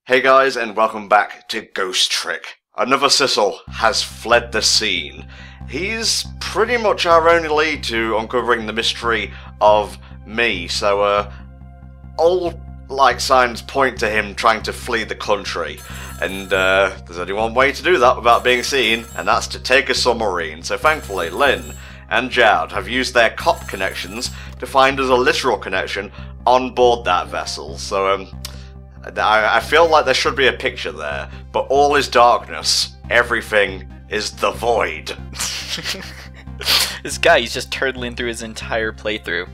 Hey guys, and welcome back to Ghost Trick. Another Sissel has fled the scene. He's pretty much our only lead to uncovering the mystery of me, so all signs point to him trying to flee the country. And there's only one way to do that without being seen, and that's to take a submarine. So thankfully, Lynn and Jowd have used their cop connections to find us a literal connection on board that vessel. So I feel like there should be a picture there, but all is darkness. Everything is the void. This guy, he's just turtling through his entire playthrough.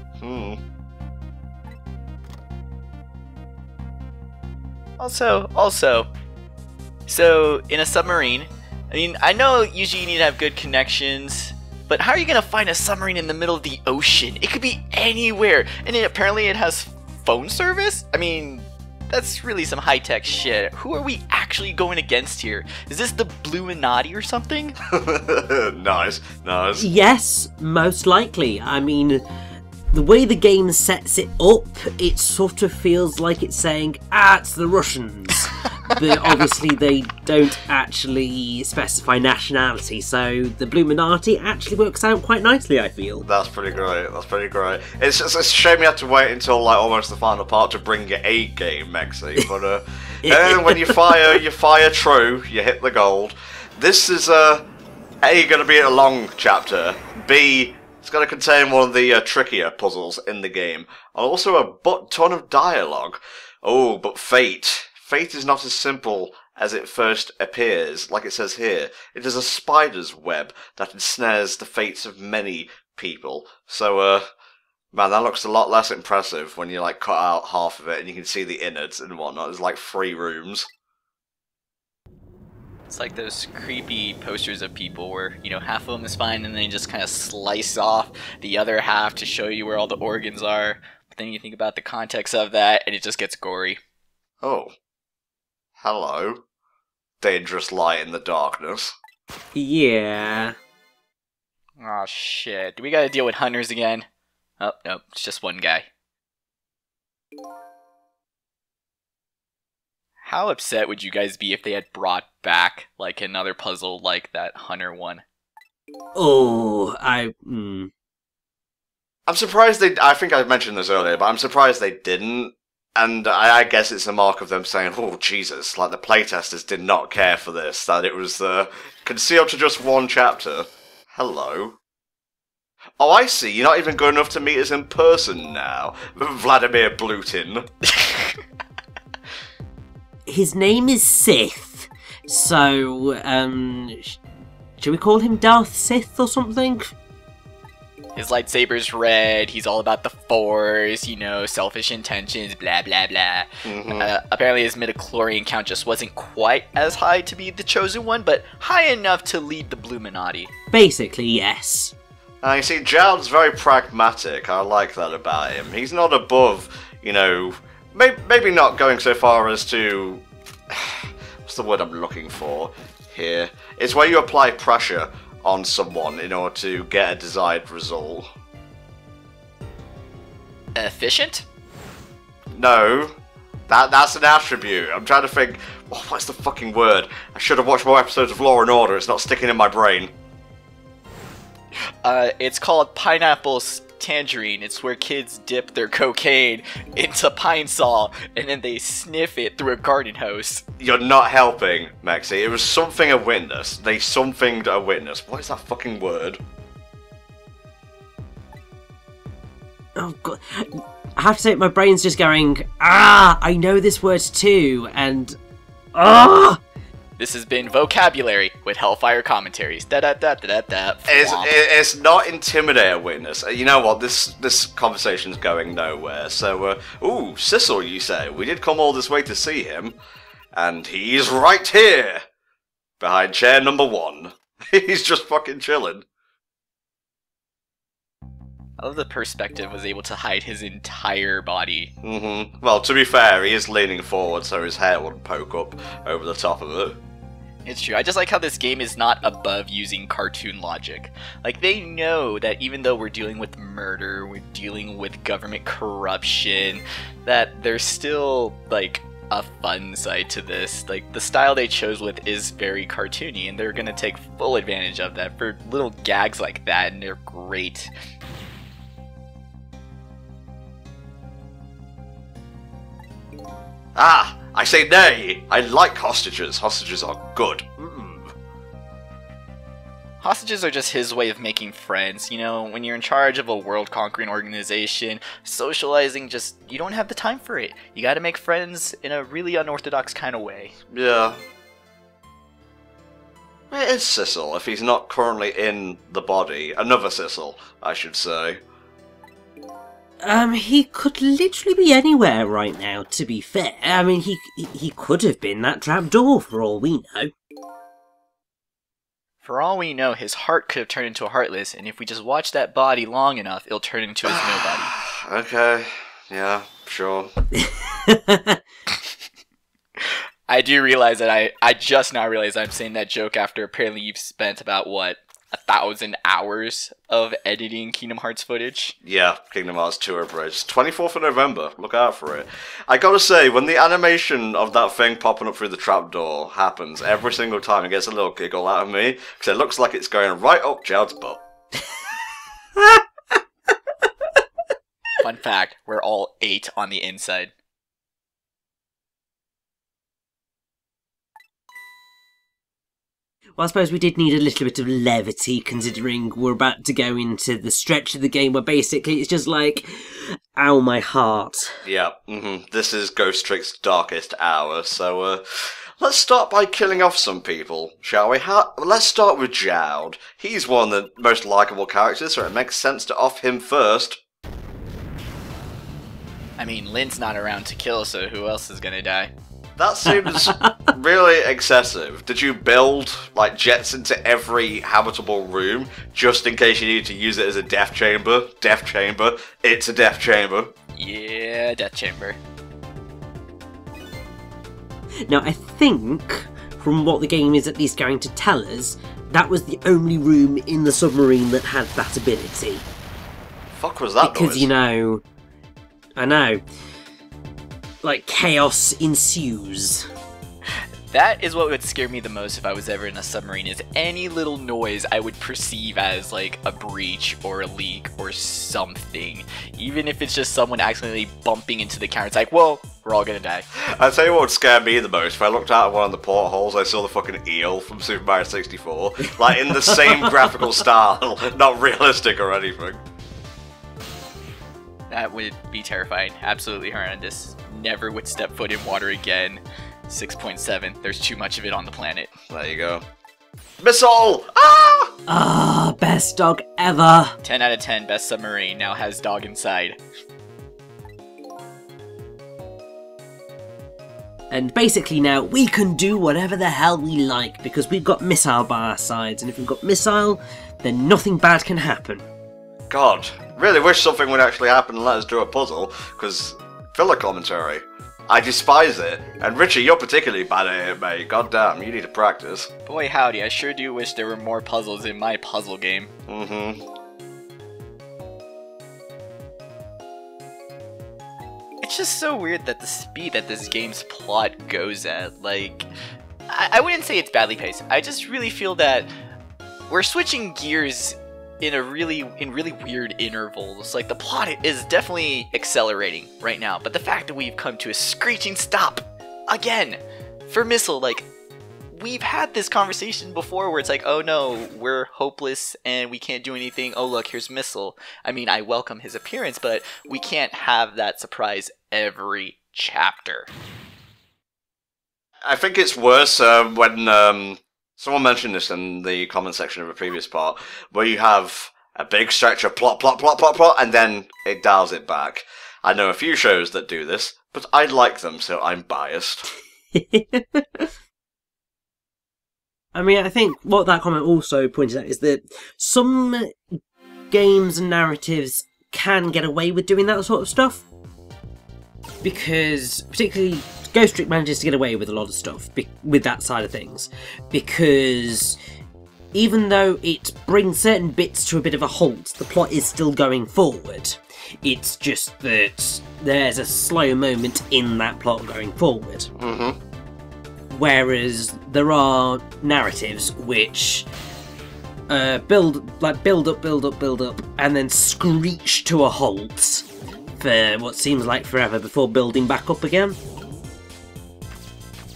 Also, so in a submarine, I mean, I know usually you need to have good connections, but how are you gonna find a submarine in the middle of the ocean? It could be anywhere, and apparently it has phone service? I mean, that's really some high-tech shit. Who are we actually going against here? Is this the Bluminati or something? Nice. Yes, most likely. I mean, the way the game sets it up, it sort of feels like it's saying, it's the Russians. But obviously they don't actually specify nationality, so the Bluminati actually works out quite nicely, I feel. That's pretty great. It's just a shame you had to wait until almost the final part to bring your A game, Mexi. But and when you fire true, you hit the gold. This is A, going to be a long chapter. B, it's going to contain one of the trickier puzzles in the game. And also a butt-ton of dialogue. Oh, but Fate is not as simple as it first appears, like it says here. It is a spider's web that ensnares the fates of many people. So, man, that looks a lot less impressive when you, cut out half of it and you can see the innards and whatnot. There's, 3 rooms. It's like those creepy posters of people where, half of them is fine and then you just kind of slice off the other half to show you where all the organs are. But then you think about the context of that and it just gets gory. Oh. Hello. Dangerous light in the darkness. Yeah. Oh shit. Do we gotta deal with hunters again? Oh, nope. It's just one guy. How upset would you guys be if they had brought back, another puzzle like that hunter one? Oh, I'm surprised I think I mentioned this earlier, but I'm surprised they didn't. And I guess it's a mark of them saying, oh, Jesus, the playtesters did not care for this, that it was concealed to just one chapter. Hello. Oh, I see, you're not even good enough to meet us in person now, Vladimir Pluton. His name is Sith, so, should we call him Darth Sith or something? His lightsaber's red, he's all about the Force, selfish intentions, blah blah blah. Apparently his midichlorian count just wasn't quite as high to be the chosen one, but high enough to lead the Bluminati. Basically, yes. You see, Jowd's very pragmatic. I like that about him. He's not above, maybe not going so far as to... What's the word I'm looking for here? It's where you apply pressure on someone in order to get a desired result. Efficient? No. That's an attribute. I'm trying to think, what's the fucking word? I should have watched more episodes of Law and Order. It's not sticking in my brain. It's called pineapple tangerine. It's where kids dip their cocaine into pine sol and then they sniff it through a garden hose. You're not helping, Mexi. It was something a witness. They somethinged a witness. What is that fucking word? Oh god. I have to say, my brain's just going, I know this word too, and This has been Vocabulary with Hellfire Commentaries. It's not intimidate a witness. You know what? This conversation's going nowhere. So, ooh, Sissel, you say? We did come all this way to see him, and he's right here, behind chair number 1. He's just fucking chilling. I love the perspective was able to hide his entire body. Well, to be fair, he is leaning forward so his hair wouldn't poke up over the top of it. It's true. I just like how this game is not above using cartoon logic. They know that even though we're dealing with murder, we're dealing with government corruption, that there's still, a fun side to this. Like, the style they chose with is very cartoony, and they're gonna take full advantage of that for little gags like that, and they're great. Ah, I say nay. I like hostages. Hostages are good. Hostages are just his way of making friends. You know, when you're in charge of a world-conquering organization, socializing you don't have the time for it. You gotta make friends in a really unorthodox kind of way. Yeah. Where is Sissel if he's not currently in the body? Another Sissel, I should say. He could literally be anywhere right now, to be fair. I mean, he could have been that trapdoor for all we know. For all we know, his heart could have turned into a Heartless, and if we just watch that body long enough, it'll turn into his nobody. Okay, yeah, sure. I do realize that I just now realized I'm saying that joke after apparently you've spent about, what, 1,000 hours of editing Kingdom Hearts footage? Yeah, Kingdom Hearts 2 Abridged. 24th of November, look out for it. I gotta say, when the animation of that thing popping up through the trapdoor happens, every single time it gets a little giggle out of me, because it looks like it's going right up Jared's butt. Fun fact, we're all 8 on the inside. Well, I suppose we did need a little bit of levity, considering we're about to go into the stretch of the game where basically it's just like, ow, my heart. Yeah, this is Ghost Trick's darkest hour, so let's start by killing off some people, shall we? Let's start with Jowd. He's one of the most likeable characters, so it makes sense to off him first. I mean, Lynn's not around to kill, so who else is gonna die? That seems really excessive. Did you build, like, jets into every habitable room just in case you needed to use it as a death chamber? Death chamber. It's a death chamber. Yeah, death chamber. Now, I think, from what the game is at least going to tell us, that was the only room in the submarine that had that ability. Fuck was that Because, noise? you know... I know. Like, chaos ensues. That is what would scare me the most if I was ever in a submarine, is any little noise I would perceive as, like, a breach or a leak or something. Even if it's just someone accidentally bumping into the counter, it's like, whoa, we're all gonna die. I'll tell you what would scare me the most. If I looked out of one of the portholes, I saw the fucking eel from Super Mario 64. Like, in the same graphical style, not realistic or anything. That would be terrifying. Absolutely horrendous. Never would step foot in water again. 6.7. There's too much of it on the planet. There you go. Missile! Ah! Ah, best dog ever. 10 out of 10. Best submarine. Now has dog inside. And basically now, we can do whatever the hell we like, because we've got Missile by our sides, and if we've got Missile, then nothing bad can happen. God, really wish something would actually happen and let us do a puzzle, because filler commentary. I despise it. And Richie, you're particularly bad at it, mate. God damn, you need to practice. Boy howdy, I sure do wish there were more puzzles in my puzzle game. It's just so weird that the speed that this game's plot goes at, like... I wouldn't say it's badly paced. I just really feel that we're switching gears in really weird intervals. Like, the plot is definitely accelerating right now, but the fact that we've come to a screeching stop again for Missile, like, we've had this conversation before where it's like, oh no, we're hopeless and we can't do anything. Oh look, here's Missile. I mean, I welcome his appearance, but we can't have that surprise every chapter. I think it's worse when someone mentioned this in the comment section of a previous part, where you have a big stretch of plot, and then it dials it back. I know a few shows that do this, but I like them, so I'm biased. I mean, I think what that comment also pointed out is that some games and narratives can get away with doing that sort of stuff. Because, particularly, Ghost Trick manages to get away with a lot of stuff with that side of things. Because even though it brings certain bits to a bit of a halt, the plot is still going forward. It's just that there's a slow moment in that plot going forward. Mm-hmm. Whereas there are narratives which build up, and then screech to a halt for what seems like forever before building back up again.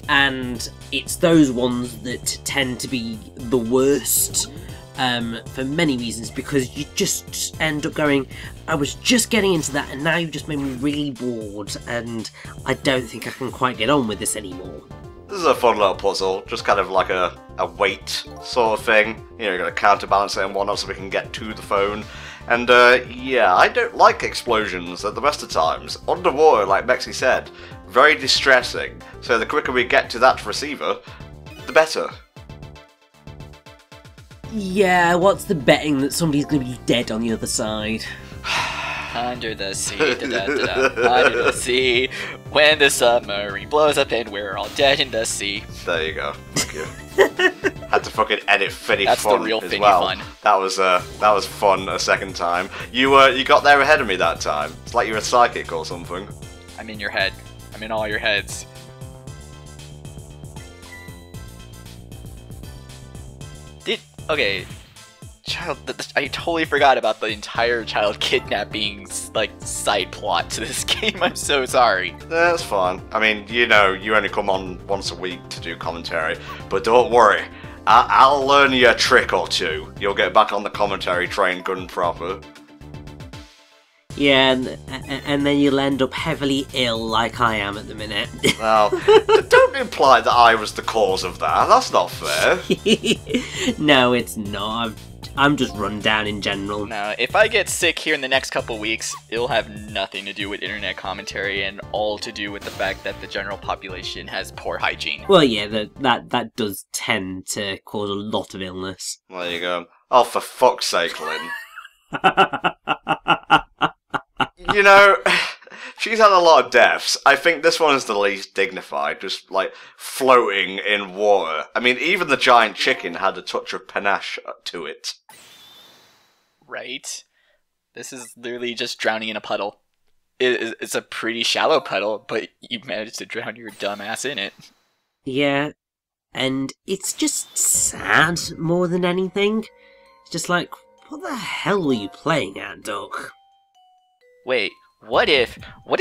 And it's those ones that tend to be the worst for many reasons, because you just end up going, I was just getting into that and now you've just made me really bored and I don't think I can quite get on with this anymore. This is a fun little puzzle, just kind of like a weight sort of thing. You know, you're going to counterbalance it and whatnot so we can get to the phone. And yeah, I don't like explosions at the best of times. Underwater, like Mexi said, very distressing. So the quicker we get to that receiver, the better. Yeah, what's the betting that somebody's going to be dead on the other side? Under the sea, under the sea, when the submarine blows up and we're all dead in the sea. There you go. Thank you. Had to fucking edit Finny That's Fun the real as Finny well. Fun. That was fun a second time. You got there ahead of me that time. It's like you're a psychic or something. I'm in your head. I'm in all your heads. Okay. I totally forgot about the entire child kidnapping, like, side plot to this game. I'm so sorry. That's fine. I mean, you know, you only come on once a week to do commentary, but don't worry. I'll learn you a trick or two. You'll get back on the commentary train good and proper. Yeah, and then you'll end up heavily ill like I am at the minute. Now, don't imply that I was the cause of that. That's not fair. No, it's not. I'm just run down in general. Now, if I get sick here in the next couple weeks, it'll have nothing to do with internet commentary and all to do with the fact that the general population has poor hygiene. Well, yeah, that does tend to cause a lot of illness. There you go. Oh, for fuck's sake, Lynn. You know, she's had a lot of deaths. I think this one is the least dignified, just like floating in water. I mean, even the giant chicken had a touch of panache to it. Right? This is literally just drowning in a puddle. It's a pretty shallow puddle, but you managed to drown your dumb ass in it. Yeah, and it's just sad more than anything. It's just like, what the hell were you playing at, Doc? Wait, what if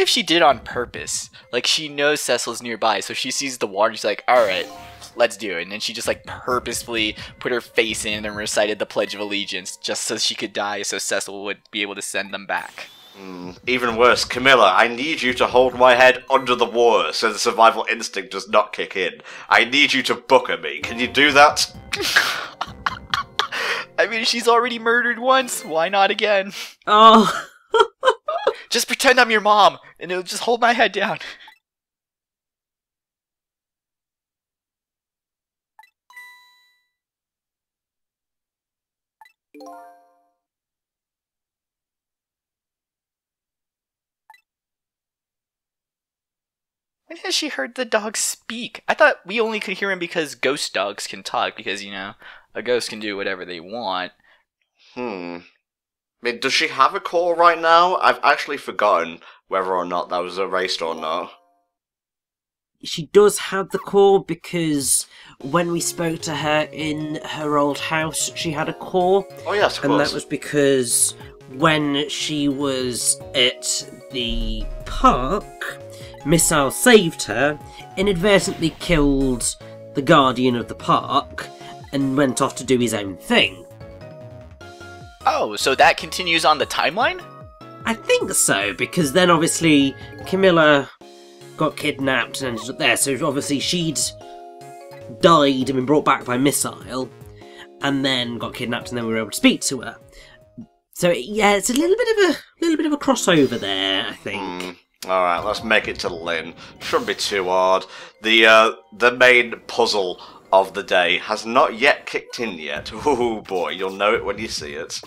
she did on purpose? Like, she knows Cecil's nearby, so she sees the water, she's like, alright, let's do it. And then she just, like, purposefully put her face in and recited the Pledge of Allegiance just so she could die, so Cecil would be able to send them back. Even worse, Camilla, I need you to hold my head under the water so the survival instinct does not kick in. I need you to booker me. Can you do that? I mean, she's already murdered once, why not again? Oh... Just pretend I'm your mom, and it'll just hold my head down. When has she heard the dog speak? I thought we only could hear him because ghost dogs can talk, because, you know, a ghost can do whatever they want. I mean, does she have a call right now? I've actually forgotten whether or not that was erased or not. She does have the core because when we spoke to her in her old house, she had a core. Oh yes, of and course. that was because when she was at the park, Missile saved her, inadvertently killed the guardian of the park, and went off to do his own thing. Oh, so that continues on the timeline? I think so, because then obviously Camilla got kidnapped and ended up there, so obviously she'd died and been brought back by Missile, and then got kidnapped and then we were able to speak to her. So yeah, it's a little bit of a crossover there, I think. Alright, let's make it to Lynn. Shouldn't be too hard. The main puzzle of the day has not yet kicked in yet. Oh boy, you'll know it when you see it.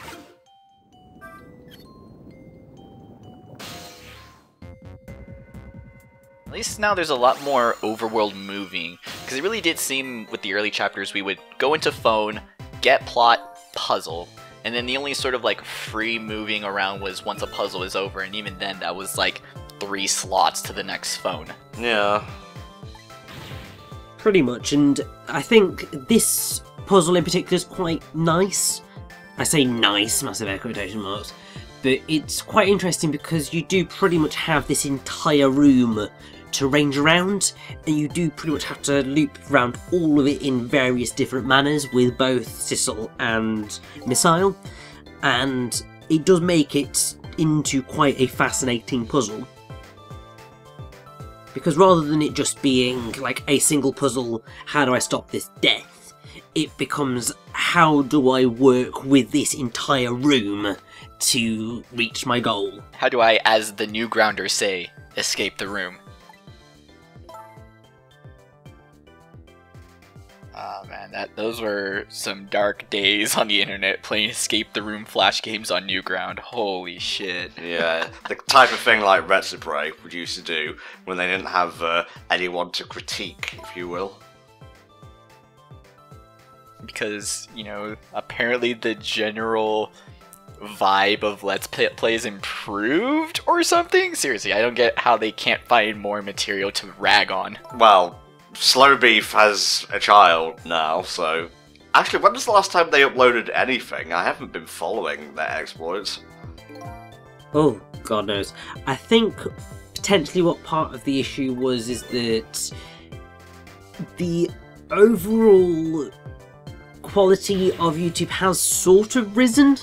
At least now there's a lot more overworld moving, because it really did seem with the early chapters we would go into phone, get plot, puzzle, and then the only sort of like free moving around was once a puzzle is over, and even then that was like 3 slots to the next phone. Yeah. Pretty much, and I think this puzzle in particular is quite nice. I say nice, massive air quotation marks, but it's quite interesting because you do pretty much have this entire room to range around, and you do pretty much have to loop around all of it in various different manners with both Sissel and Missile, and it does make it into quite a fascinating puzzle. Because rather than it just being like a single puzzle, how do I stop this death, it becomes how do I work with this entire room to reach my goal. How do I, as the new grounders say, escape the room? Oh man, those were some dark days on the internet playing escape the room flash games on Newground. Holy shit. Yeah, the type of thing like Retsubrae would used to do when they didn't have anyone to critique, if you will. Because, you know, apparently the general vibe of Let's Plays improved or something? Seriously, I don't get how they can't find more material to rag on. Well, Slow Beef has a child now, so... Actually, when was the last time they uploaded anything? I haven't been following their exploits. Oh, God knows. I think potentially what part of the issue was is that the overall quality of YouTube has sort of risen,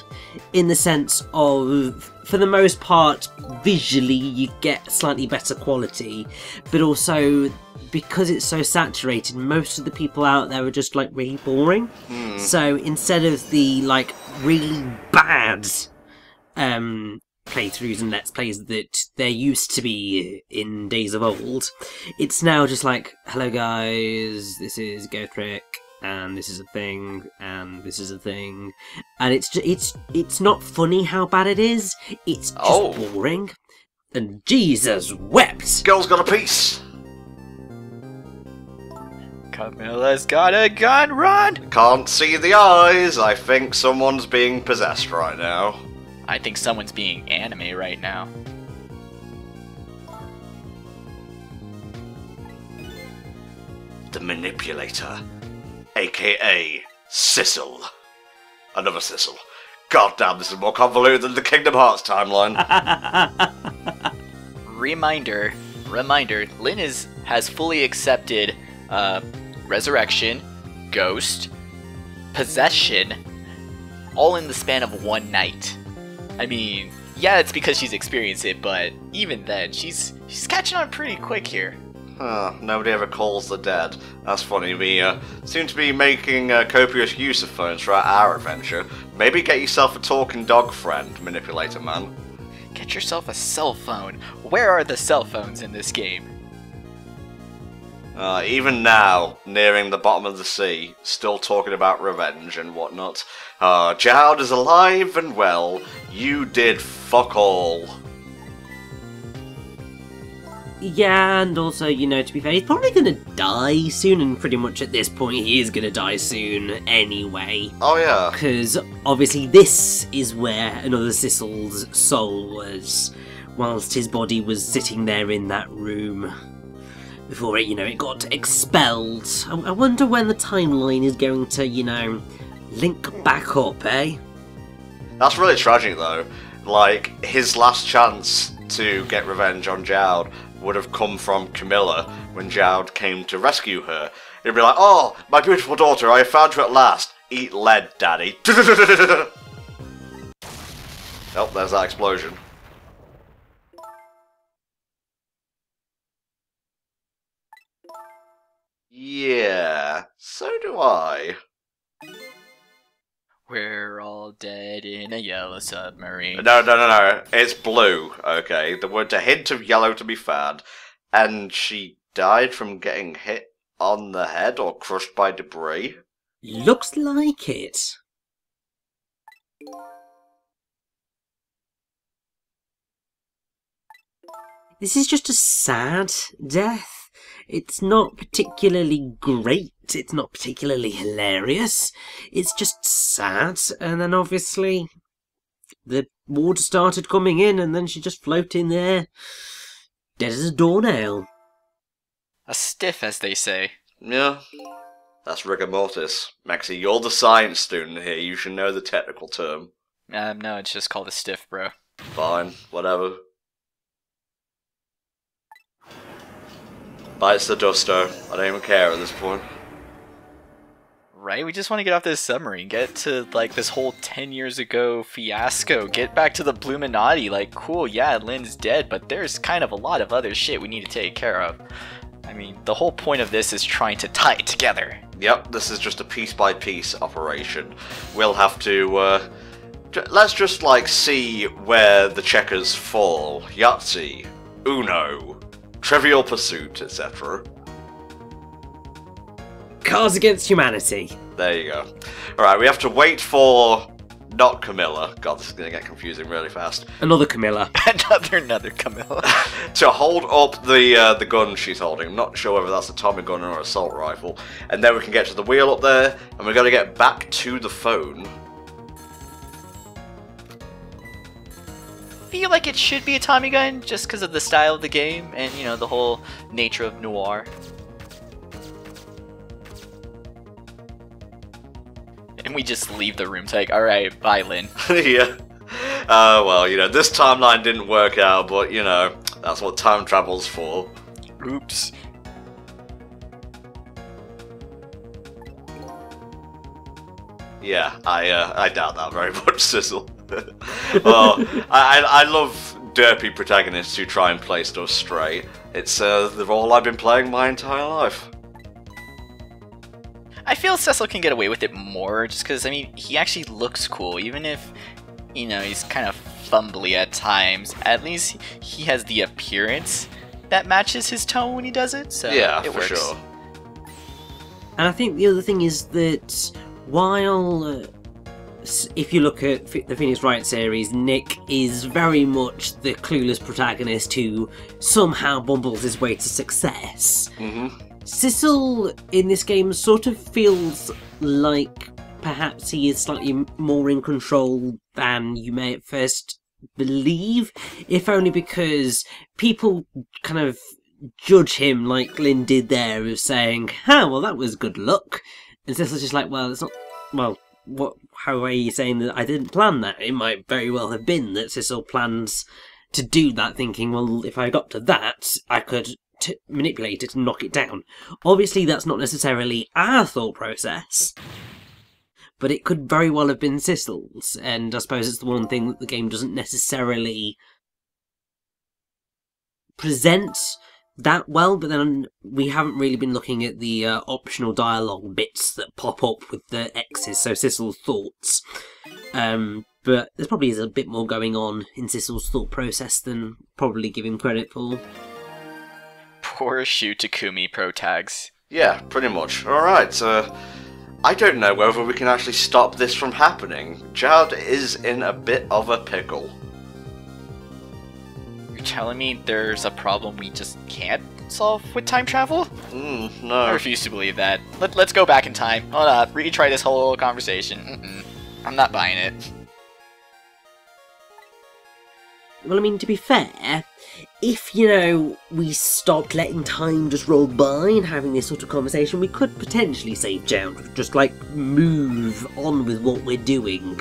in the sense of, for the most part, visually you get slightly better quality, but also because it's so saturated, most of the people out there are just like really boring. So instead of the like really bad playthroughs and let's plays that there used to be in days of old, it's now just like, hello guys, this is Gothric, and this is a thing, and this is a thing, and it's not funny how bad it is, it's just boring. And Jesus wept! Girl's got a piece! Camilla's got a gun, run! Can't see the eyes, I think someone's being possessed right now. I think someone's being anime right now. The Manipulator, aka Sissel. Another Sissel. God damn, this is more convoluted than the Kingdom Hearts timeline. Reminder, Lynn has fully accepted resurrection, ghost, possession, all in the span of one night. I mean, yeah, it's because she's experienced it, but even then, she's catching on pretty quick here. Huh, nobody ever calls the dead. That's funny. We seem to be making copious use of phones throughout our adventure. Maybe get yourself a talking dog friend, Manipulator Man. Get yourself a cell phone. Where are the cell phones in this game? Even now, nearing the bottom of the sea, still talking about revenge and whatnot. Jowd is alive and well. You did fuck all. Yeah, and also, you know, to be fair, he's probably gonna die soon, and pretty much at this point he is gonna die soon anyway. Oh yeah. Because obviously this is where another Sissel's soul was, whilst his body was sitting there in that room. Before it, you know, it got expelled. I wonder when the timeline is going to, you know, link back up, eh? That's really tragic though. Like, his last chance to get revenge on Jowd would have come from Camilla when Jowd came to rescue her. He'd be like, oh, my beautiful daughter, I have found you at last. Eat lead, daddy. Oh, there's that explosion. Yeah, so do I. We're all dead in a yellow submarine. No. It's blue, okay? There was a hint of yellow to be found. And she died from getting hit on the head or crushed by debris? Looks like it. This is just a sad death. It's not particularly great, it's not particularly hilarious, it's just sad, and then obviously the water started coming in, and then she just floated in there, dead as a doornail. A stiff, as they say. Yeah, that's rigor mortis. Maxie, you're the science student here, you should know the technical term. No, it's just called a stiff, bro. Fine, whatever. Bites the duster. I don't even care at this point. Right? We just want to get off this submarine. Get to, like, this whole 10 years ago fiasco. Get back to the Bluminati. Like, cool, yeah, Lynn's dead, but there's kind of a lot of other shit we need to take care of. I mean, the whole point of this is trying to tie it together. Yep, this is just a piece-by-piece operation. We'll have to, let's just, like, see where the checkers fall. Yahtzee, Uno, Trivial Pursuit, etc. Cards Against Humanity. There you go. Alright, we have to wait for... not Camilla. God, this is going to get confusing really fast. Another Camilla. another Camilla. To hold up the gun she's holding. I'm not sure whether that's a Tommy gun or assault rifle. And then we can get to the wheel up there, and we're going to get back to the phone. I feel like it should be a Tommy gun just because of the style of the game and, you know, the whole nature of noir. And we just leave the room. It's like, alright, bye, Lynn. Yeah. Well, you know, this timeline didn't work out, but, you know, that's what time travel's for. Oops. Yeah, I doubt that very much, Sizzle. Well, I love derpy protagonists who try and play stuff straight. It's the role I've been playing my entire life. I feel Cecil can get away with it more just because, I mean, he actually looks cool, even if, you know, he's kind of fumbly at times. At least he has the appearance that matches his tone when he does it, so yeah, it for works. sure. And I think the other thing is that while, if you look at the Phoenix Wright series, Nick is very much the clueless protagonist who somehow bumbles his way to success. Mm-hmm. Cecil in this game sort of feels like perhaps he is slightly more in control than you may at first believe, if only because people kind of judge him like Lynn did there, of saying, well, that was good luck. And Cecil's just like, well, it's not, well, what? How are you saying that I didn't plan that? It might very well have been that Cecil plans to do that, thinking, well, if I got to that, I could manipulate it and knock it down. Obviously, that's not necessarily our thought process, but it could very well have been Cecil's, and I suppose it's the one thing that the game doesn't necessarily present that well, but then we haven't really been looking at the optional dialogue bits that pop up with the X's, so Cecil's thoughts. But there probably is a bit more going on in Cecil's thought process than probably give him credit for. Poor Shu Takumi pro tags. Yeah, pretty much. Alright, I don't know whether we can actually stop this from happening. Jad is in a bit of a pickle. You're telling me there's a problem we just can't solve with time travel? I No. refuse to believe that. Let's go back in time. Hold up, retry this whole conversation. I'm not buying it. Well, I mean, to be fair, if, you know, we stopped letting time just roll by and having this sort of conversation, we could potentially save Jound, just, like, move on with what we're doing.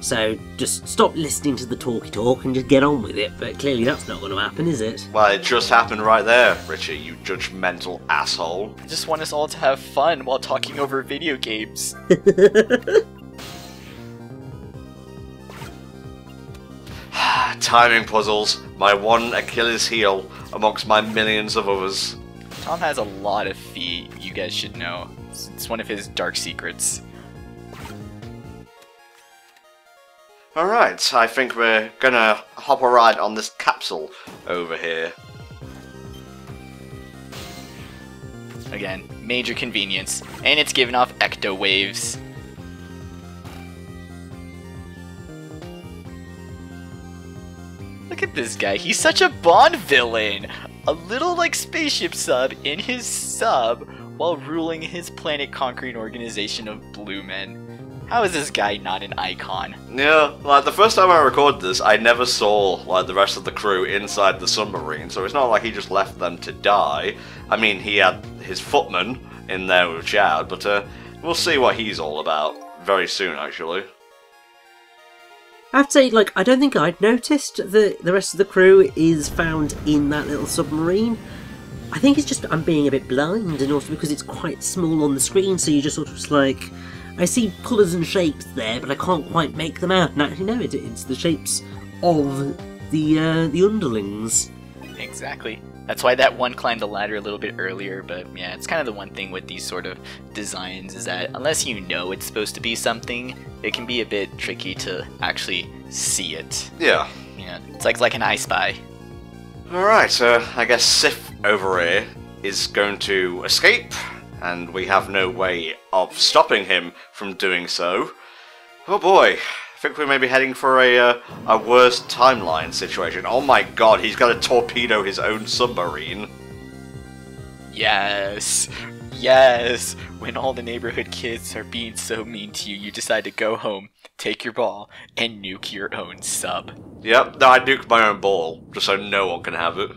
So, just stop listening to the talky talk and just get on with it, but clearly that's not going to happen, is it? Well, it just happened right there, Richie, you judgmental asshole. I just want us all to have fun while talking over video games. Timing puzzles, my one Achilles heel amongst my millions of others. Tom has a lot of feet, you guys should know. It's one of his dark secrets. Alright, I think we're gonna hop a ride on this capsule over here. Again, major convenience, and it's giving off ecto waves. Look at this guy, he's such a Bond villain! a little like spaceship sub in his sub while ruling his planet-conquering organization of blue men. How is this guy not an icon? Yeah, like the first time I recorded this, I never saw like the rest of the crew inside the submarine, so it's not like he just left them to die. I mean, he had his footman in there with Chad, but we'll see what he's all about very soon, actually. I have to say, like, I don't think I'd noticed that the rest of the crew is found in that little submarine. I think it's just I'm being a bit blind, and also because it's quite small on the screen, so you just sort of just like... I see colours and shapes there, but I can't quite make them out. And actually, no, it's the shapes of the underlings. Exactly. That's why that one climbed the ladder a little bit earlier, but yeah, it's kind of the one thing with these sort of designs is that unless you know it's supposed to be something, it can be a bit tricky to actually see it. Yeah. Yeah, it's like an I Spy. Alright, so I guess Sif over here is going to escape, and we have no way of stopping him from doing so. Oh boy, I think we may be heading for a worse timeline situation. Oh my god, he's got to torpedo his own submarine. Yes, yes. When all the neighborhood kids are being so mean to you, you decide to go home, take your ball, and nuke your own sub. Yep, no, I nuked my own ball, just so no one can have it.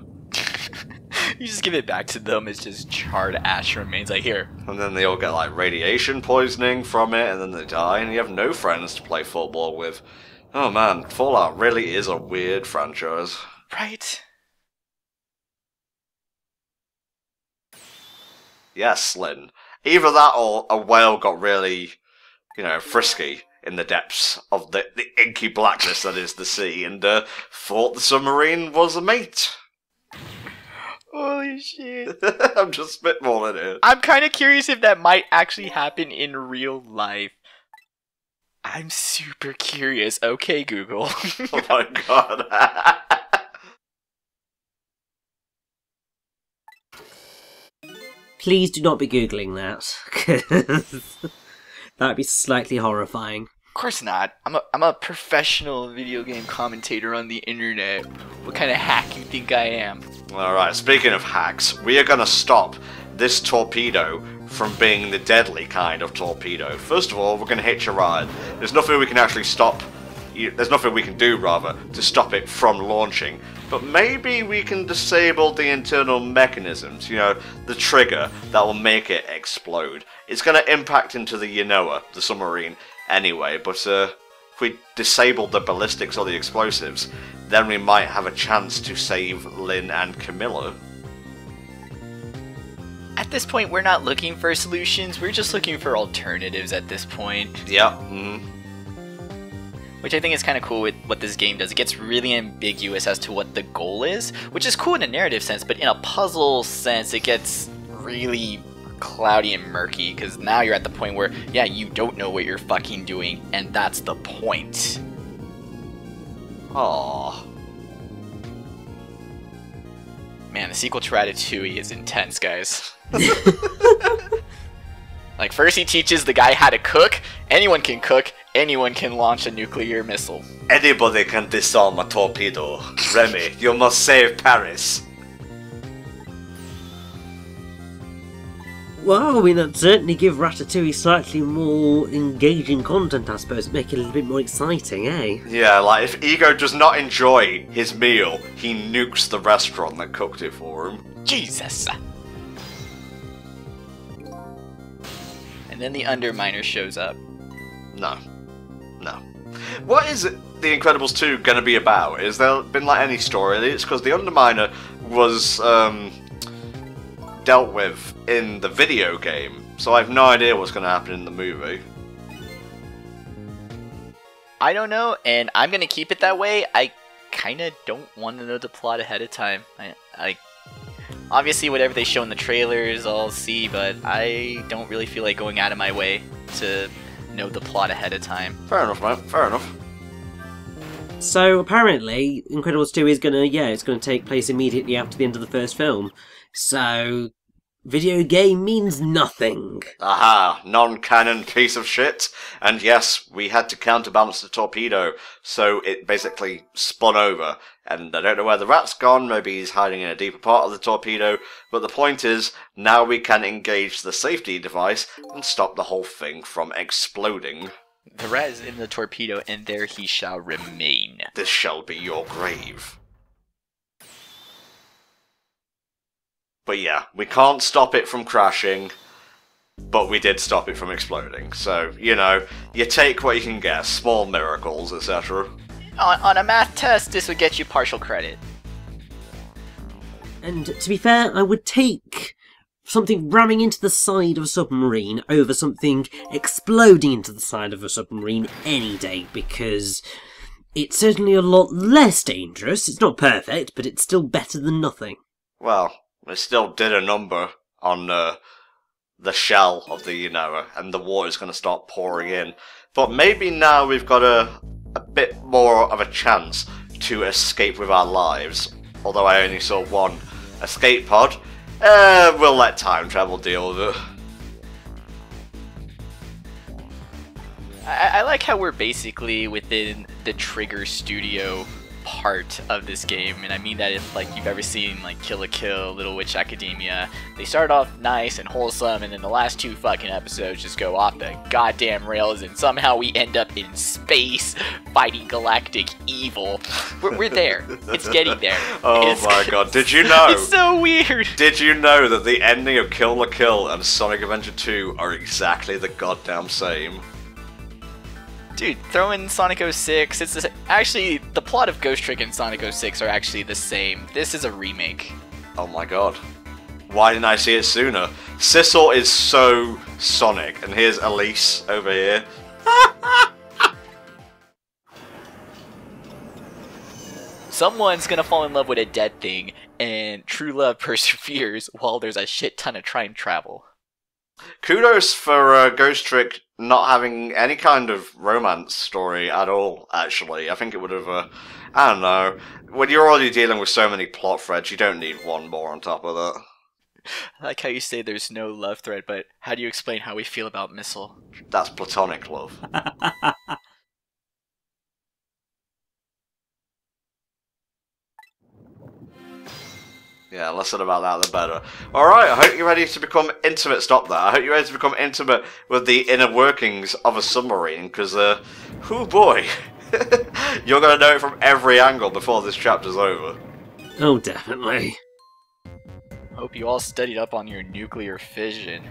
You just give it back to them, it's just charred ash remains. Like, here. And then they all get like radiation poisoning from it, and then they die, and you have no friends to play football with. Oh man, Fallout really is a weird franchise. Right? Yes, Lynn. Either that or a whale got really, you know, frisky in the depths of the inky blackness that is the sea, and thought the submarine was a mate. Holy shit. I'm just spitballing it. I'm kind of curious if that might actually happen in real life. I'm super curious. Okay, Google. Oh my god. Please do not be Googling that, 'cause that'd be slightly horrifying. Of course not. I'm a professional video game commentator on the internet. What kind of hack you think I am? Alright, speaking of hacks, we are going to stop this torpedo from being the deadly kind of torpedo. First of all, we're going to hitch a ride. There's nothing we can actually stop. There's nothing we can do, rather, to stop it from launching. But maybe we can disable the internal mechanisms, you know, the trigger that will make it explode. It's going to impact into the Yanoa, the submarine, anyway, but if we disable the ballistics or the explosives, then we might have a chance to save Lynn and Camilla. At this point, we're not looking for solutions, we're just looking for alternatives at this point. Yep. Which I think is kind of cool with what this game does. It gets really ambiguous as to what the goal is, which is cool in a narrative sense, but in a puzzle sense, it gets really cloudy and murky, because now you're at the point where, yeah, you don't know what you're fucking doing, and that's the point. Aww. Man, the sequel to Ratatouille is intense, guys. Like, first he teaches the guy how to cook. Anyone can cook. Anyone can launch a nuclear missile. Anybody can disarm a torpedo. Remy, you must save Paris. Well, I mean, that'd certainly give Ratatouille slightly more engaging content, I suppose, make it a little bit more exciting, eh? Yeah, like, if Ego does not enjoy his meal, he nukes the restaurant that cooked it for him. Jesus! And then the Underminer shows up. No. No. What is The Incredibles 2 gonna be about? Is there been, like, any story? It's because the Underminer was, dealt with in the video game, so I have no idea what's going to happen in the movie. I don't know, and I'm going to keep it that way. I kind of don't want to know the plot ahead of time. I obviously, whatever they show in the trailers, I'll see, but I don't really feel like going out of my way to know the plot ahead of time. Fair enough, mate. Fair enough. So, apparently, Incredibles 2 is it's gonna take place immediately after the end of the first film. So, video game means nothing. Aha, non-canon piece of shit. And yes, we had to counterbalance the torpedo, so it basically spun over. And I don't know where the rat's gone, maybe he's hiding in a deeper part of the torpedo, but the point is, now we can engage the safety device and stop the whole thing from exploding. The rat is in the torpedo, and there he shall remain. This shall be your grave. But yeah, we can't stop it from crashing, but we did stop it from exploding. So, you know, you take what you can get, small miracles, etc. On a math test, this would get you partial credit. And to be fair, I would take something ramming into the side of a submarine over something exploding into the side of a submarine any day, because it's certainly a lot less dangerous. It's not perfect, but it's still better than nothing. Well, it still did a number on the shell of the, and the water's going to start pouring in. But maybe now we've got a bit more of a chance to escape with our lives. Although I only saw one escape pod. We'll let time travel deal with it. I like how we're basically within the Trigger Studio part of this game, and I mean that if like you've ever seen like Kill la Kill, Little Witch Academia, they start off nice and wholesome, and then the last 2 fucking episodes just go off the goddamn rails, and somehow we end up in space fighting galactic evil. We're there. It's getting there. Oh my god, did you know? It's so weird. Did you know that the ending of Kill la Kill and Sonic Adventure 2 are exactly the goddamn same? Dude, throw in Sonic 06. It's actually, the plot of Ghost Trick and Sonic 06 are actually the same. This is a remake. Oh my god. Why didn't I see it sooner? Sissel is so Sonic, and here's Elise over here. Someone's gonna fall in love with a dead thing, and true love perseveres while there's a shit ton of time travel. Kudos for Ghost Trick not having any kind of romance story at all, actually. I think it would have, I don't know. When you're already dealing with so many plot threads, you don't need one more on top of that. I like how you say there's no love thread, but how do you explain how we feel about Missile? That's platonic love. Yeah, less said about that, the better. Alright, I hope you're ready to become intimate. Stop that. I hope you're ready to become intimate with the inner workings of a submarine, because, oh boy. You're going to know it from every angle before this chapter's over. Oh, definitely. Hope you all studied up on your nuclear fission.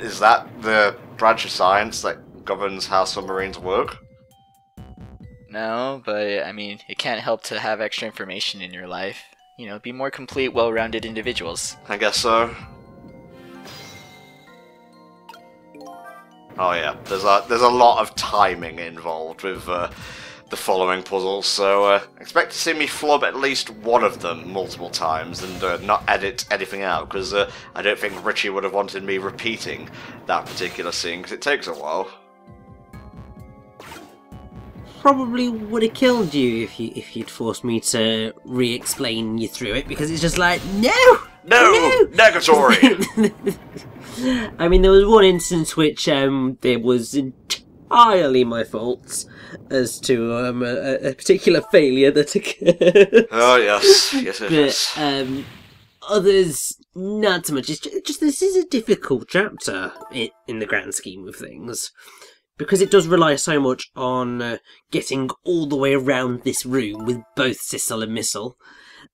Is that the branch of science that governs how submarines work? No, but, I mean, it can't help to have extra information in your life. You know, be more complete, well-rounded individuals. I guess so. Oh yeah, there's a lot of timing involved with the following puzzles, so expect to see me flub at least one of them multiple times and not edit anything out, because I don't think Richie would have wanted me repeating that particular scene, because it takes a while. Probably would have killed you if you'd forced me to re-explain you through it, because it's just like, no! Negatory! I mean, there was one instance which it was entirely my fault as to a particular failure that occurred. Oh yes, yes. But others, not so much. It's just this is a difficult chapter in the grand scheme of things, because it does rely so much on getting all the way around this room with both Sissel and Missile,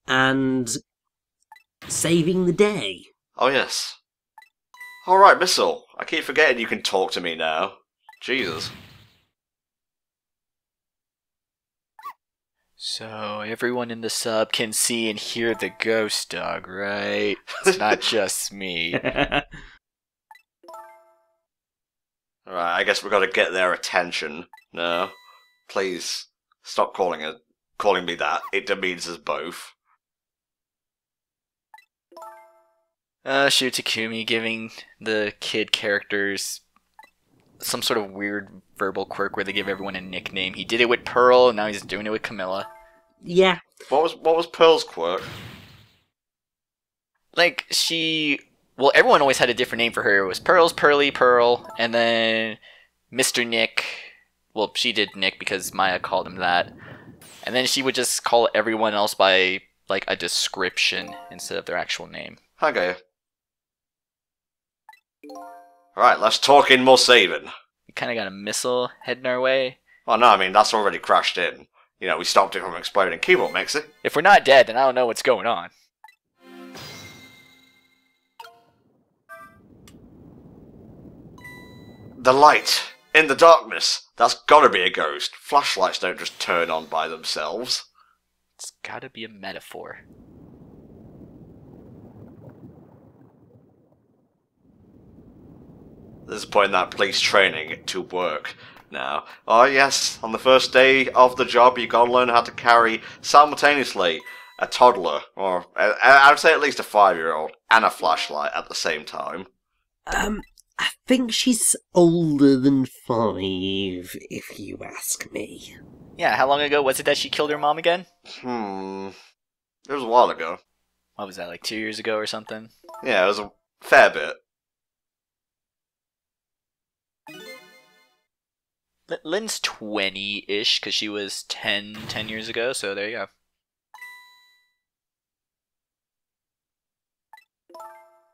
and saving the day. Oh yes. Alright, Missile. I keep forgetting you can talk to me now. Jesus. So, everyone in the sub can see and hear the ghost dog, right? It's not just me. Alright, I guess we've got to get their attention. No. Please, stop calling me that. It demeans us both. Shu Takumi giving the kid characters some sort of weird verbal quirk where they give everyone a nickname. He did it with Pearl, and now he's doing it with Camilla. Yeah. What was Pearl's quirk? Like, she well, everyone always had a different name for her. It was Pearls, Pearly, Pearl, and then Mr. Nick. Well, she did Nick because Maya called him that. And then she would just call everyone else by, like, a description instead of their actual name. Okay. Alright, let's talk in more saving. We kind of got a missile heading our way. Oh no, I mean, that's already crashed in. You know, we stopped it from exploding. Keep up, Mixie. If we're not dead, then I don't know what's going on. The light. In the darkness. That's gotta be a ghost. Flashlights don't just turn on by themselves. It's gotta be a metaphor. This is putting that police training to work now. Oh yes, on the first day of the job you gotta learn how to carry simultaneously a toddler, or I would say at least a 5-year-old, and a flashlight at the same time. I think she's older than 5, if you ask me. Yeah, how long ago was it that she killed her mom again? It was a while ago. What was that, like 2 years ago or something? Yeah, it was a fair bit. Lynn's 20-ish, because she was 10 years ago, so there you go.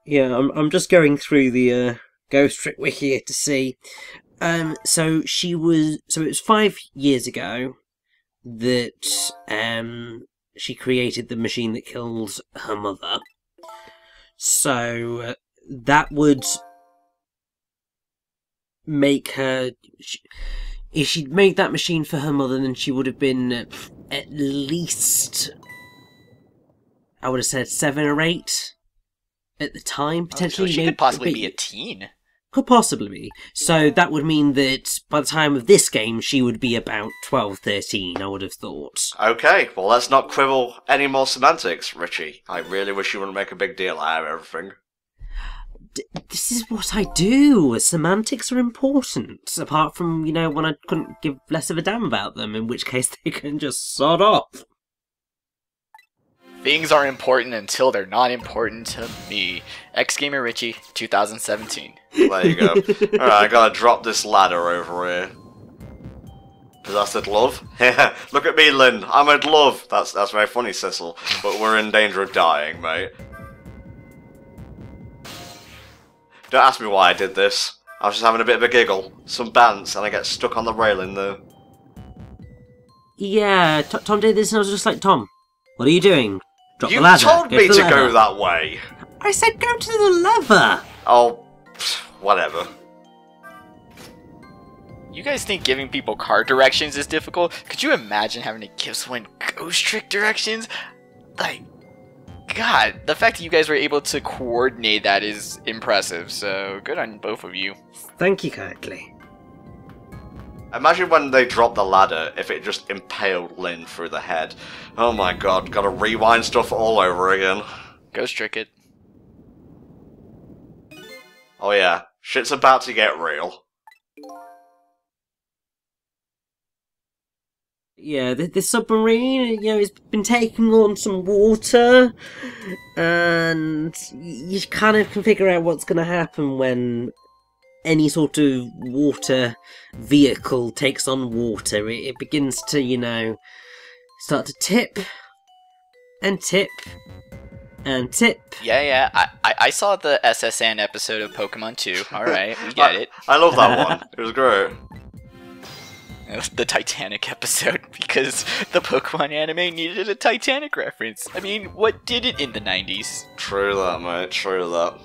Yeah, I'm just going through the Ghost Trick Wiki here to see. So it was 5 years ago that she created the machine that killed her mother. So that would make her... If she'd made that machine for her mother, then she would have been at least... I would have said 7 or 8 at the time, potentially. So she could possibly be a teen. Could possibly be. So that would mean that by the time of this game, she would be about 12, 13, I would have thought. Okay, well let's not quibble any more semantics, Richie. I really wish you wouldn't make a big deal out of everything. This is what I do. Semantics are important. Apart from, you know, when I couldn't give less of a damn about them, in which case they can just sod off. Things are important until they're not important to me. X-Gamer Richie, 2017. There you go. Alright, I gotta drop this ladder over here. Is that the glove? Yeah, look at me, Lynn. I'm a glove. That's very funny, Cecil. But we're in danger of dying, mate. Don't ask me why I did this. I was just having a bit of a giggle. Some bants, and I get stuck on the railing there. Yeah, Tom did this and I was just like, Tom, what are you doing? Drop You the ladder. told me to to the go lever. that way. I said go to the lever. Oh, whatever. You guys think giving people car directions is difficult? Could you imagine having to give someone ghost trick directions? Like, God, the fact that you guys were able to coordinate that is impressive, so good on both of you. Thank you kindly. Imagine when they dropped the ladder, if it just impaled Lynn through the head. Oh my god, gotta rewind stuff all over again. Ghost trick it. Oh yeah, shit's about to get real. Yeah, the submarine, you know, it's been taking on some water, and you kind of can figure out what's going to happen when any sort of water vehicle takes on water. It begins to, you know, start to tip, and tip, and tip. Yeah, I saw the SSN episode of Pokemon 2. Alright, we get it. I love that one. It was great. The Titanic episode, because the Pokemon anime needed a Titanic reference. I mean, what did it in the 90s? True that, mate. True that.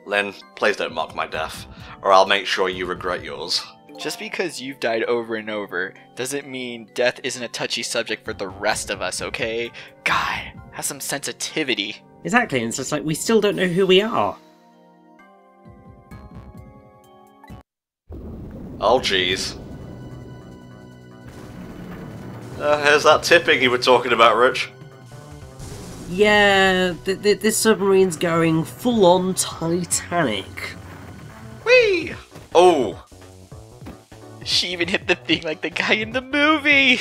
Lynn, please don't mock my death, or I'll make sure you regret yours. Just because you've died over and over doesn't mean death isn't a touchy subject for the rest of us, okay? God, have some sensitivity. Exactly, and it's just like, we still don't know who we are. Oh jeez. Here's that tipping you were talking about, Rich. Yeah, this submarine's going full-on Titanic. Whee! Oh! She even hit the thing like the guy in the movie!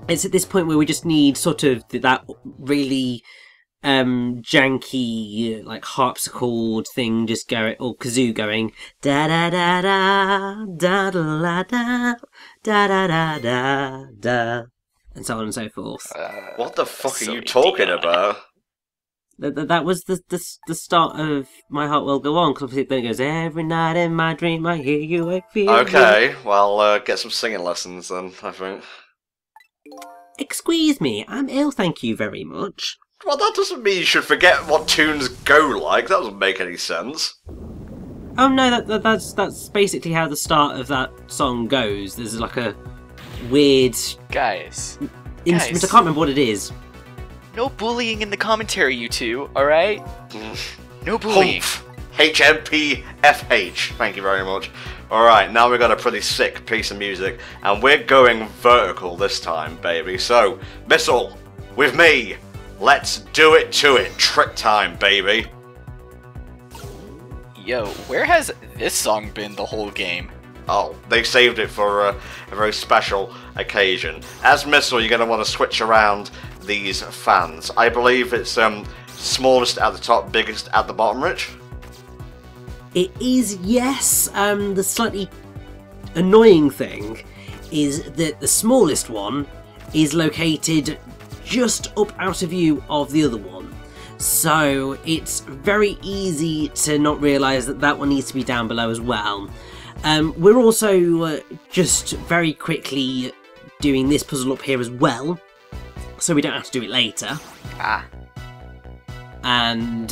it's at this point where we just need sort of that really janky like harpsichord thing just going, or kazoo going da da da da da da da da da da da da, and so on and so forth. What the fuck are you talking about? That was the start of My Heart Will Go On, because then it goes, every night in my dream I hear you, I feel Okay, well, get some singing lessons then, I think. Excuse me, I'm ill, thank you very much. Well, that doesn't mean you should forget what tunes go like. That doesn't make any sense. Oh no, that's basically how the start of that song goes. There's like a weird Guys, instrument. I can't remember what it is. no bullying in the commentary, you two, alright? No bullying. Humph. HMPFH. Thank you very much. Alright, now we've got a pretty sick piece of music, and we're going vertical this time, baby. So, Missile, with me, let's do it to it. Trick time, baby. Yo, where has this song been the whole game? Oh, they saved it for a very special occasion. As Missile, you're going to want to switch around these fans. I believe it's smallest at the top, biggest at the bottom, Rich? It is, yes. The slightly annoying thing is that the smallest one is located just up out of view of the other one. So it's very easy to not realise that that one needs to be down below as well. We're also just very quickly doing this puzzle up here as well, so we don't have to do it later. And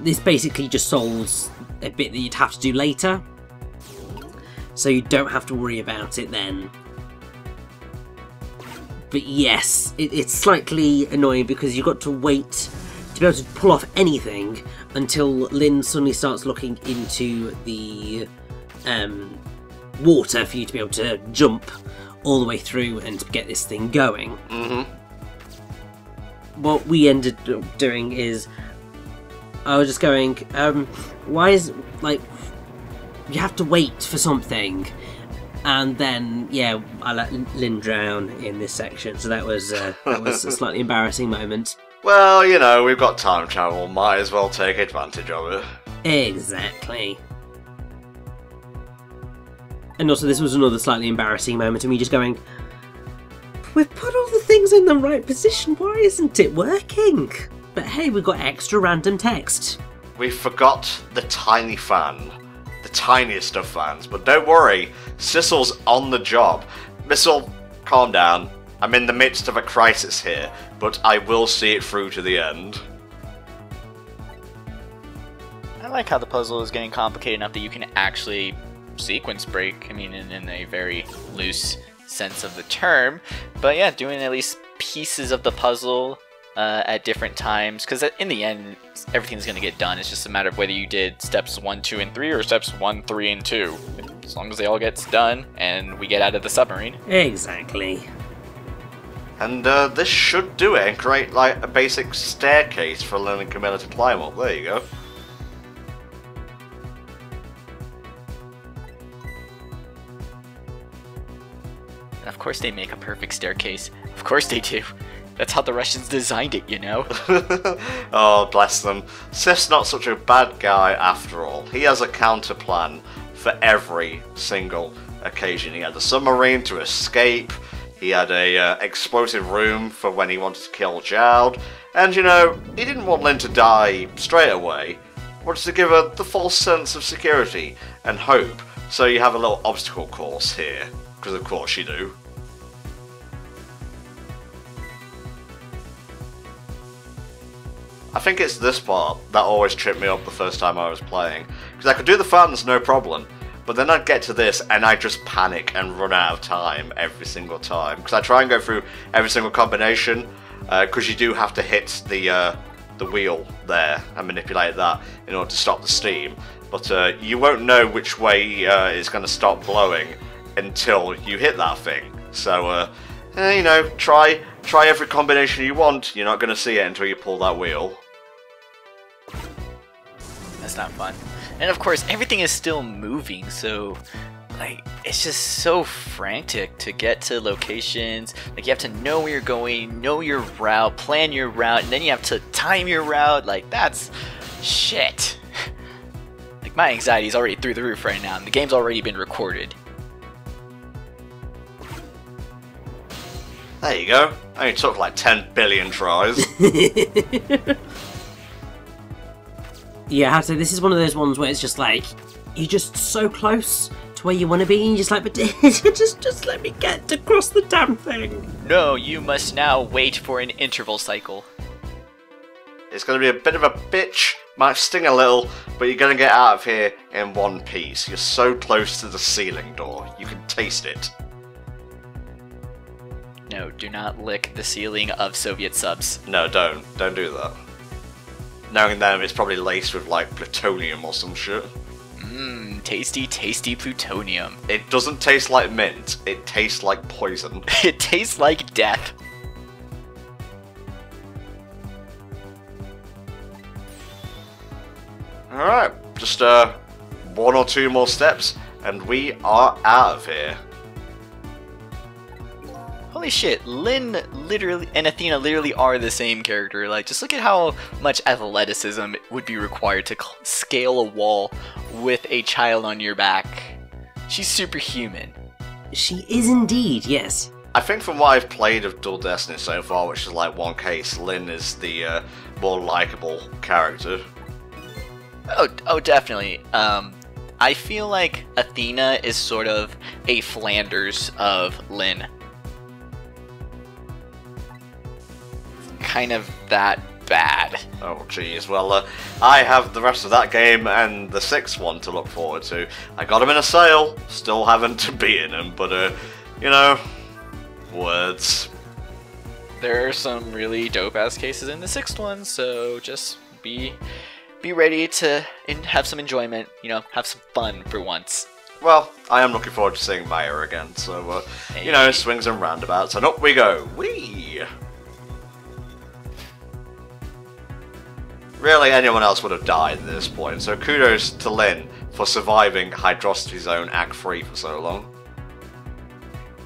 this basically just solves a bit that you'd have to do later, so you don't have to worry about it then. But yes, it's slightly annoying because you've got to wait to be able to pull off anything until Lynn suddenly starts looking into the water for you to be able to jump all the way through and get this thing going. What we ended up doing is I was just going, why is, like, you have to wait for something, and then, yeah, I let Lynn drown in this section, so that was a slightly embarrassing moment. Well, you know, we've got time travel, might as well take advantage of it. Exactly. And also this was another slightly embarrassing moment of me just going, we've put all the things in the right position, why isn't it working? But hey, we've got extra random text. We forgot the tiny fan. The tiniest of fans. But don't worry, Sissel's on the job. Missile, calm down. I'm in the midst of a crisis here, but I will see it through to the end. I like how the puzzle is getting complicated enough that you can actually sequence break. I mean, in a very loose sense of the term. But yeah, doing at least pieces of the puzzle at different times, because in the end everything's going to get done. It's just a matter of whether you did steps 1, 2, and 3 or steps 1, 3, and 2. As long as they all get done and we get out of the submarine. Exactly. And this should do it and create like a basic staircase for Lynn and Camilla to climb up. There you go. And of course they make a perfect staircase. Of course they do. That's how the Russians designed it, you know? Oh, bless them. Sif's not such a bad guy after all. He has a counter plan for every single occasion. He had the submarine to escape. He had a explosive room for when he wanted to kill Jowd. And, you know, he didn't want Lynn to die straight away. He wanted to give her the false sense of security and hope. So you have a little obstacle course here. Because of course you do. I think it's this part that always tripped me up the first time I was playing. Because I could do the fans no problem, but then I'd get to this and I'd just panic and run out of time every single time. Because I try and go through every single combination, because you do have to hit the wheel there and manipulate that in order to stop the steam. But you won't know which way it's going to stop blowing until you hit that thing. So, you know, try every combination you want. You're not going to see it until you pull that wheel. That's not fun. And of course, everything is still moving, so like, it's just so frantic to get to locations. Like, you have to know where you're going, know your route, plan your route, and then you have to time your route. Like, that's shit. Like, my anxiety is already through the roof right now, and the game's already been recorded. There you go. Only took like 10 billion tries. Yeah, I have to say, this is one of those ones where it's just like, you're just so close to where you want to be, and you're just like, but just let me get across the damn thing. No, you must now wait for an interval cycle. It's going to be a bit of a bitch, might sting a little, but you're going to get out of here in one piece. You're so close to the ceiling door, you can taste it. No, do not lick the ceiling of Soviet subs. No, don't do that. Knowing them, it's probably laced with like plutonium or some shit. Mmm, tasty, tasty plutonium. It doesn't taste like mint, it tastes like poison. It tastes like death. Alright, just one or two more steps, and we are out of here. Holy shit, Lynn literally and Athena literally are the same character. Like, just look at how much athleticism would be required to scale a wall with a child on your back. She's superhuman. She is indeed, yes. I think from what I've played of Dual Destiny so far, which is like one case, Lynn is the more likable character. Oh, definitely. I feel like Athena is sort of a Flanders of Lynn. Kind of that bad. Oh jeez, well I have the rest of that game and the 6th one to look forward to. I got him in a sale, still haven't beaten him, but you know, words. There are some really dope ass cases in the 6th one, so just be ready to have some enjoyment, you know, have some fun for once. Well, I am looking forward to seeing Maya again, so you know, swings and roundabouts, and up we go. Whee! Really, anyone else would have died at this point, so kudos to Lynn for surviving Hydrosity Zone Act 3 for so long.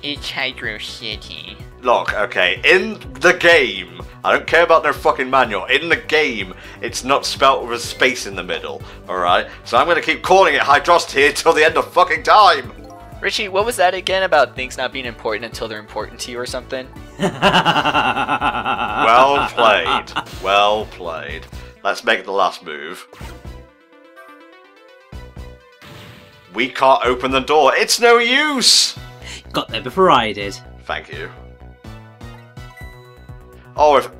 It's Hydro City. Look, okay, in the game, I don't care about no fucking manual, in the game, it's not spelt with a space in the middle, alright? So I'm gonna keep calling it Hydrosity until the end of fucking time! Richie, what was that again about things not being important until they're important to you or something? Well played, well played. Let's make the last move. We can't open the door. It's no use! Got there before I did. Thank you. Oh, if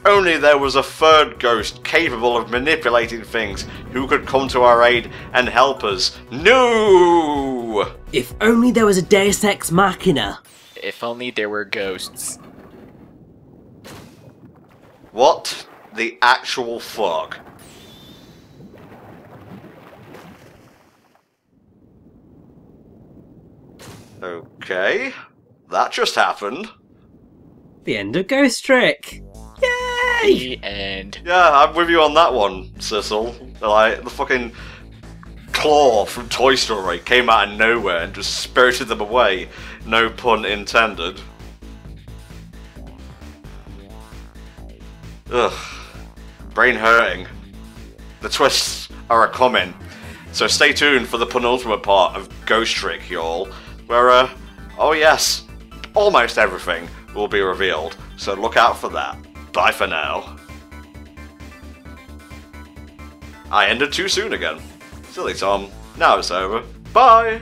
only there was a third ghost capable of manipulating things who could come to our aid and help us. No! If only there was a Deus Ex Machina. If only there were ghosts. What the actual fuck? Okay, that just happened. The end of Ghost Trick. Yay! The end. Yeah, I'm with you on that one, Cecil. Like, the fucking claw from Toy Story came out of nowhere and just spirited them away. No pun intended. Ugh. Brain hurting. The twists are a-coming. So stay tuned for the penultimate part of Ghost Trick, y'all. Where, oh yes, almost everything will be revealed. So look out for that. Bye for now. I ended too soon again. Silly Tom. Now it's over. Bye!